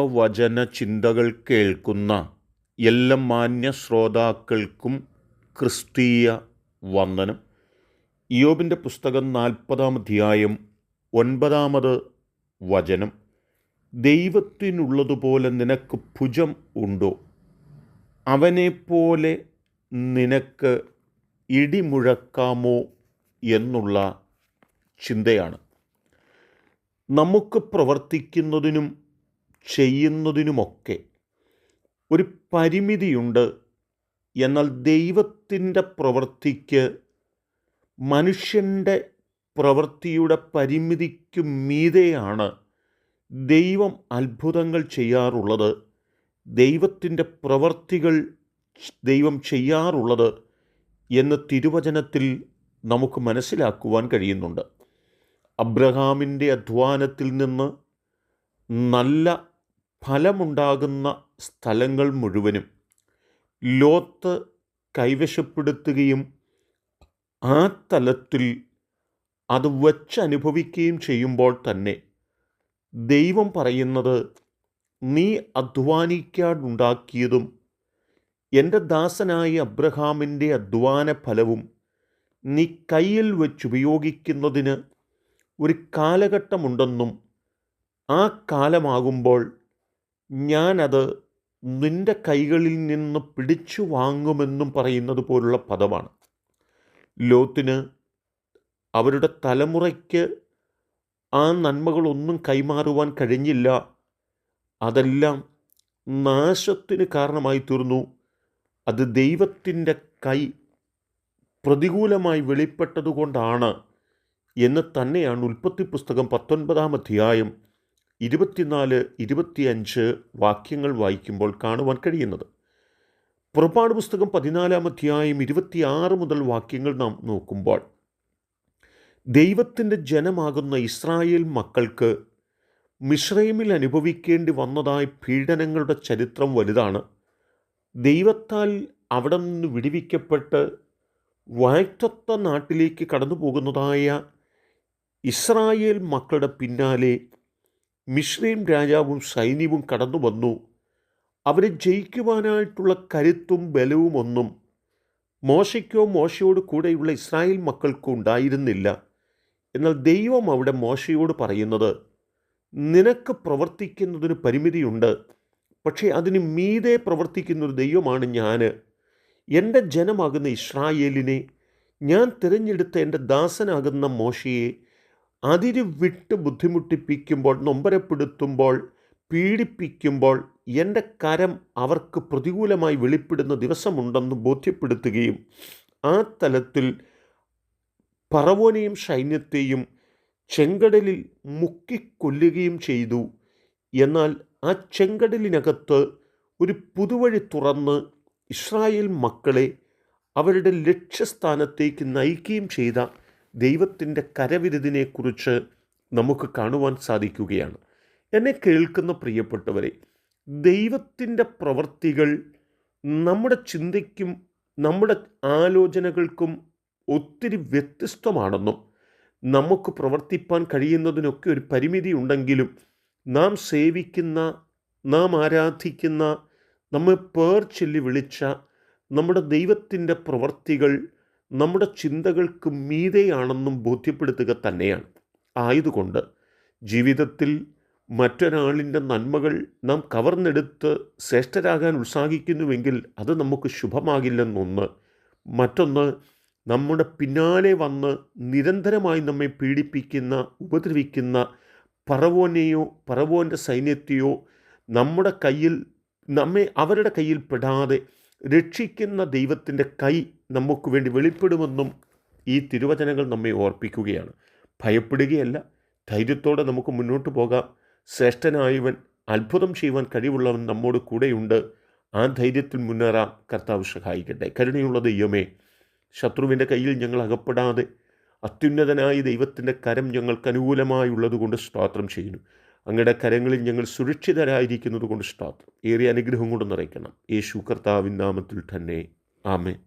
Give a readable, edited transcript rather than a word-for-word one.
ദൈവവചന ചിന്തകൾ കേൾക്കുന്ന എല്ലാ മാന്യ ശ്രോതാക്കൾക്കും ക്രിസ്തീയ വന്ദനം. ഇയ്യോബിൻ്റെ പുസ്തകം 40-ാം അധ്യായം 9-ാമത് വചനം. ദൈവത്തിനുള്ളതുപോലെ നിനക്ക് ഭുജം ഉണ്ടോ? അവനെപ്പോലെ നിനക്ക് ഇടിമുഴക്കാമോ എന്നുള്ള ചിന്തയാണ്. നമുക്ക് പ്രവർത്തിക്കുന്നതിനും ചെയ്യുന്നതിനുമൊക്കെ ഒരു പരിമിതിയുണ്ട്. എന്നാൽ ദൈവത്തിൻ്റെ പ്രവൃത്തിക്ക് മനുഷ്യൻ്റെ പ്രവൃത്തിയുടെ പരിമിതിക്ക് മീതെയാണ് ദൈവം അത്ഭുതങ്ങൾ ചെയ്യാറുള്ളത്, ദൈവത്തിൻ്റെ പ്രവൃത്തികൾ ദൈവം ചെയ്യാറുള്ളത് എന്ന് തിരുവചനത്തിൽ നമുക്ക് മനസ്സിലാക്കുവാൻ കഴിയുന്നുണ്ട്. അബ്രഹാമിൻ്റെ അധ്വാനത്തിൽ നിന്ന് നല്ല ഫലമുണ്ടാകുന്ന സ്ഥലങ്ങൾ മുഴുവനും ലോത്ത് കൈവശപ്പെടുത്തുകയും ആ തലത്തിൽ അത് വച്ചനുഭവിക്കുകയും ചെയ്യുമ്പോൾ തന്നെ ദൈവം പറയുന്നത്, നീ അധ്വാനിക്കാനുണ്ടാക്കിയതും എൻ്റെ ദാസനായ അബ്രഹാമിൻ്റെ അധ്വാന ഫലവും നീ കയ്യിൽ വച്ചുപയോഗിക്കുന്നതിന് ഒരു കാലഘട്ടമുണ്ടെന്നും ആ കാലമാകുമ്പോൾ ഞാനത് നിൻ്റെ കൈകളിൽ നിന്ന് പിടിച്ചു വാങ്ങുമെന്നും പറയുന്നത് പോലുള്ള പദമാണ്. ലോത്തിന് അവരുടെ തലമുറയ്ക്ക് ആ നന്മകളൊന്നും കൈമാറുവാൻ കഴിഞ്ഞില്ല. അതെല്ലാം നാശത്തിന് കാരണമായി തീർന്നു. അത് ദൈവത്തിൻ്റെ കൈ പ്രതികൂലമായി വെളിപ്പെട്ടതുകൊണ്ടാണ് എന്ന് തന്നെയാണ് ഉൽപ്പത്തി പുസ്തകം 19-ാം അധ്യായം 24-25 വാക്യങ്ങൾ വായിക്കുമ്പോൾ കാണുവാൻ കഴിയുന്നത്. പുറപ്പാട് പുസ്തകം 14-ാം അധ്യായം 26 മുതൽ വാക്യങ്ങൾ നാം നോക്കുമ്പോൾ ദൈവത്തിൻ്റെ ജനമാകുന്ന ഇസ്രായേൽ മക്കൾക്ക് മിസ്രയീമിൽ അനുഭവിക്കേണ്ടി വന്നതായ പീഡനങ്ങളുടെ ചരിത്രം വലുതാണ്. ദൈവത്താൽ അവിടെ നിന്ന് വിടുവിക്കപ്പെട്ട് വാഗ്ദത്ത നാട്ടിലേക്ക് കടന്നു പോകുന്നതായ ഇസ്രായേൽ മക്കളുടെ പിന്നാലെ മിസ്രയീം രാജാവും സൈന്യവും കടന്നു വന്നു. അവരെ ജയിക്കുവാനായിട്ടുള്ള കരുത്തും ബലവും ഒന്നും മോശയ്ക്കോ മോശയോട് കൂടെയുള്ള ഇസ്രായേൽ മക്കൾക്കോ ഉണ്ടായിരുന്നില്ല. എന്നാൽ ദൈവം അവിടെ മോശയോട് പറയുന്നത്, നിനക്ക് പ്രവർത്തിക്കുന്നതിന് പരിമിതിയുണ്ട്, പക്ഷേ അതിന് മീതെ പ്രവർത്തിക്കുന്നൊരു ദൈവമാണ് ഞാൻ. എൻ്റെ ജനമാകുന്ന ഇസ്രായേലിനെ, ഞാൻ തിരഞ്ഞെടുത്ത എൻ്റെ ദാസനാകുന്ന മോശയെ അതിര് വിട്ട് ബുദ്ധിമുട്ടിപ്പിക്കുമ്പോൾ, നൊമ്പരപ്പെടുത്തുമ്പോൾ, പീഡിപ്പിക്കുമ്പോൾ എൻ്റെ കരം അവർക്ക് പ്രതികൂലമായി വെളിപ്പെടുന്ന ദിവസമുണ്ടെന്ന് ബോധ്യപ്പെടുത്തുകയും ആ തലത്തിൽ ഫറവോനെയും സൈന്യത്തെയും ചെങ്കടലിൽ മുക്കിക്കൊല്ലുകയും ചെയ്തു. എന്നാൽ ആ ചെങ്കടലിനകത്ത് ഒരു പുതുവഴി തുറന്ന് ഇസ്രായേൽ മക്കളെ അവരുടെ ലക്ഷ്യസ്ഥാനത്തേക്ക് നയിക്കുകയും ചെയ്ത ദൈവത്തിൻ്റെ കരവിരുതിനെക്കുറിച്ച് നമുക്ക് കാണുവാൻ സാധിക്കുകയാണ്. എന്നെ കേൾക്കുന്ന പ്രിയപ്പെട്ടവരെ, ദൈവത്തിൻ്റെ പ്രവൃത്തികൾ നമ്മുടെ ചിന്തയ്ക്കും നമ്മുടെ ആലോചനകൾക്കും ഒത്തിരി വ്യത്യസ്തമാണെന്നും നമുക്ക് പ്രവർത്തിപ്പാൻ കഴിയുന്നതിനൊക്കെ ഒരു പരിമിതി ഉണ്ടെങ്കിലും നാം സേവിക്കുന്ന, നാം ആരാധിക്കുന്ന, നമ്മെ പേർ ചൊല്ലി വിളിച്ച നമ്മുടെ ദൈവത്തിൻ്റെ പ്രവൃത്തികൾ നമ്മുടെ ചിന്തകൾക്ക് മീതെയാണെന്നും ബോധ്യപ്പെടുത്തുക തന്നെയാണ്. ആയതുകൊണ്ട് ജീവിതത്തിൽ മറ്റൊരാളിൻ്റെ നന്മകൾ നാം കവർന്നെടുത്ത് ശ്രേഷ്ഠരാകാൻ ഉത്സാഹിക്കുന്നുവെങ്കിൽ അത് നമുക്ക് ശുഭമാകില്ലെന്നൊന്ന്. മറ്റൊന്ന്, നമ്മുടെ പിന്നാലെ വന്ന് നിരന്തരമായി നമ്മെ പീഡിപ്പിക്കുന്ന, ഉപദ്രവിക്കുന്ന ഫറവോനെയോ ഫറവോൻ്റെ സൈന്യത്തെയോ നമ്മുടെ കയ്യിൽ അവരുടെ കയ്യിൽ പെടാതെ രക്ഷിക്കുന്ന ദൈവത്തിൻ്റെ കൈ നമുക്ക് വേണ്ടി വെളിപ്പെടുമെന്നും ഈ തിരുവചനങ്ങൾ നമ്മെ ഓർപ്പിക്കുകയാണ്. ഭയപ്പെടുകയല്ല, ധൈര്യത്തോടെ നമുക്ക് മുന്നോട്ട് പോകാം. ശ്രേഷ്ഠനായവൻ, അത്ഭുതം ചെയ്യുവാൻ കഴിവുള്ളവൻ നമ്മോട് കൂടെയുണ്ട്. ആ ധൈര്യത്തിൽ മുന്നേറാം. കർത്താവ് സഹായിക്കട്ടെ. കരുണയുള്ള ദൈവമേ, ശത്രുവിൻ്റെ കയ്യിൽ ഞങ്ങൾ അകപ്പെടാതെ അത്യുന്നതനായ ദൈവത്തിൻ്റെ കരം ഞങ്ങൾക്ക് അനുകൂലമായുള്ളത് കൊണ്ട് സ്തോത്രം ചെയ്യുന്നു. അങ്ങയുടെ കരങ്ങളിൽ ഞങ്ങൾ സുരക്ഷിതരായിരിക്കുന്നത് കൊണ്ട് സ്തോത്രം. ഏറിയ അനുഗ്രഹം കൊണ്ട് നിറയ്ക്കണം. യേശു കർത്താവിൻ നാമത്തിൽ തന്നെ. ആമേൻ.